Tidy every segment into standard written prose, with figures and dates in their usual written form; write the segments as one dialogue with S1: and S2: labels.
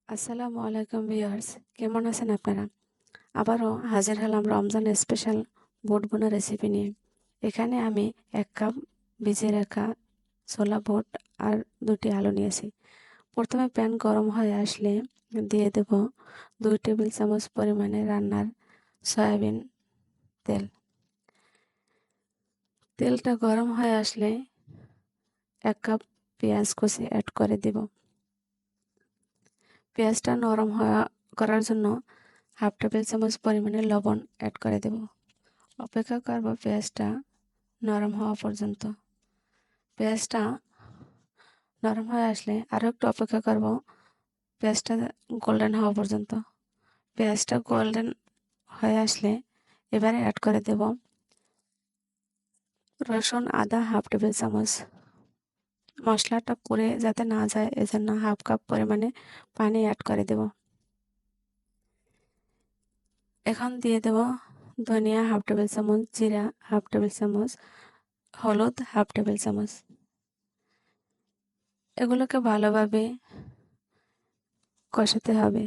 S1: আসসালামু আলাইকুম ভিউয়ার্স, কেমন আছেন আপনারা? আবারও হাজির হলাম রমজান স্পেশাল বুট ভুনা রেসিপি নিয়ে। এখানে আমি 1 কাপ ভিজিয়ে রাখা ছোলা বুট আর 2টি আলু নিয়েছি। প্রথমে প্যান গরম হয়ে আসলে দিয়ে দেব 2 টেবিল চামচ পরিমাণে রান্নার সয়াবিন তেল। তেলটা গরম হয়ে আসলে 1 কাপ পেঁয়াজ কুচি অ্যাড করে দেব। পেঁয়াজটা নরম করার জন্য হাফ টেবিল চামচ পরিমাণে লবণ অ্যাড করে দেব। অপেক্ষা করব পেঁয়াজটা নরম হওয়া পর্যন্ত। পেঁয়াজটা নরম হয়ে আসলে আরও একটু অপেক্ষা করব পেঁয়াজটা গোল্ডেন হওয়া পর্যন্ত। পেঁয়াজটা গোল্ডেন হয়ে আসলে এবারে অ্যাড করে দেব রসুন আদা হাফ টেবিল চামচ। মশলাটা পুড়ে যাতে না যায় এজন্য হাফ কাপ পরিমাণে পানি অ্যাড করে দেব। এখন দিয়ে দেব ধনিয়া হাফ টেবিল চামচ, জিরা হাফ টেবিল চামচ, হলুদ হাফ টেবিল চামচ। এগুলোকে ভালোভাবে কষাতে হবে।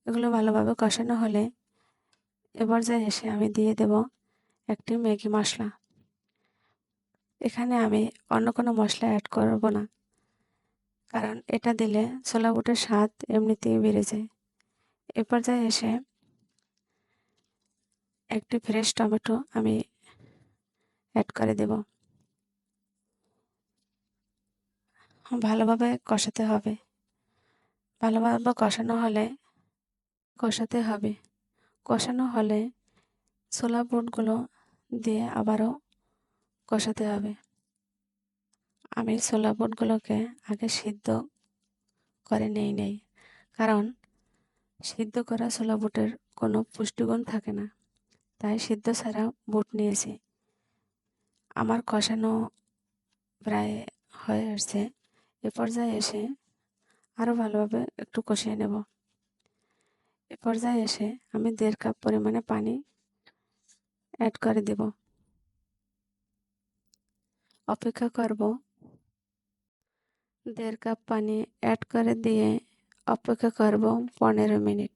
S1: এগুলো ভালোভাবে কষানো হলে এ পর্যায়ে এসে আমি দিয়ে দেব একটি ম্যাগি মশলা। এখানে আমি অন্য কোনো মশলা অ্যাড করব না, কারণ এটা দিলে ছোলা বুটের স্বাদ এমনিতেই বেড়ে যায়। এ পর্যায়ে এসে একটি ফ্রেশ টমেটো আমি অ্যাড করে দেব। ভালোভাবে কষাতে হবে। ভালোভাবে কষাতে হবে। কষানো হলে ছোলা বুটগুলো দিয়ে আবারও কষাতে হবে। আমি ছোলা বুটগুলোকে আগে সিদ্ধ করে নেই, কারণ সিদ্ধ করা ছোলা বুটের কোনো পুষ্টিগুণ থাকে না, তাই সিদ্ধ ছাড়া বুট নিয়েছি। আমার কষানো প্রায় হয়ে আসছে। এ পর্যায়ে এসে আরও ভালোভাবে একটু কষিয়ে নেব। এ পর্যায়ে এসে আমি 1.5 কাপ পরিমাণে পানি অ্যাড করে দেব। অপেক্ষা করব। 1.5 কাপ পানি অ্যাড করে দিয়ে অপেক্ষা করব 15 মিনিট।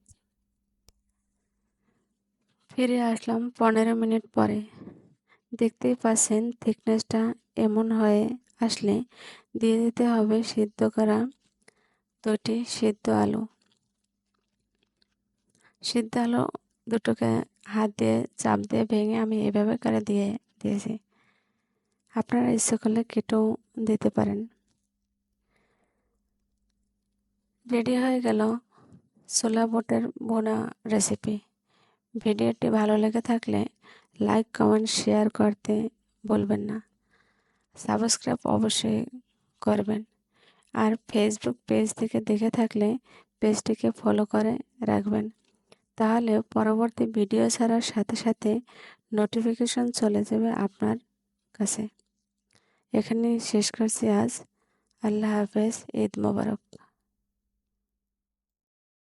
S1: ফিরে আসলাম 15 মিনিট পরে। দেখতেই পাচ্ছেন থিকনেসটা এমন হয়ে আসলে দিয়ে দিতে হবে সিদ্ধ করা 2টি সিদ্ধ আলু। সিদ্ধ আলু দুটোকে হাত দিয়ে চাপ দিয়ে ভেঙে আমি এভাবে করে দিয়েছি। আপনারা ইচ্ছে করলে কেটেও দিতে পারেন। রেডি হয়ে গেল ছোলা বুটের ভুনা রেসিপি। ভিডিওটি ভালো লেগে থাকলে লাইক, কমেন্ট, শেয়ার করতে ভুলবেন না। সাবস্ক্রাইব অবশ্যই করবেন। আর ফেসবুক পেজ থেকে দেখে থাকলে পেজটিকে ফলো করে রাখবেন, তাহলে পরবর্তী ভিডিও ছাড়ার সাথে সাথে নোটিফিকেশন চলে যাবে আপনার কাছে। এখানেই শেষ করছি আজ। আল্লাহ হাফেজ। ঈদ মোবারক।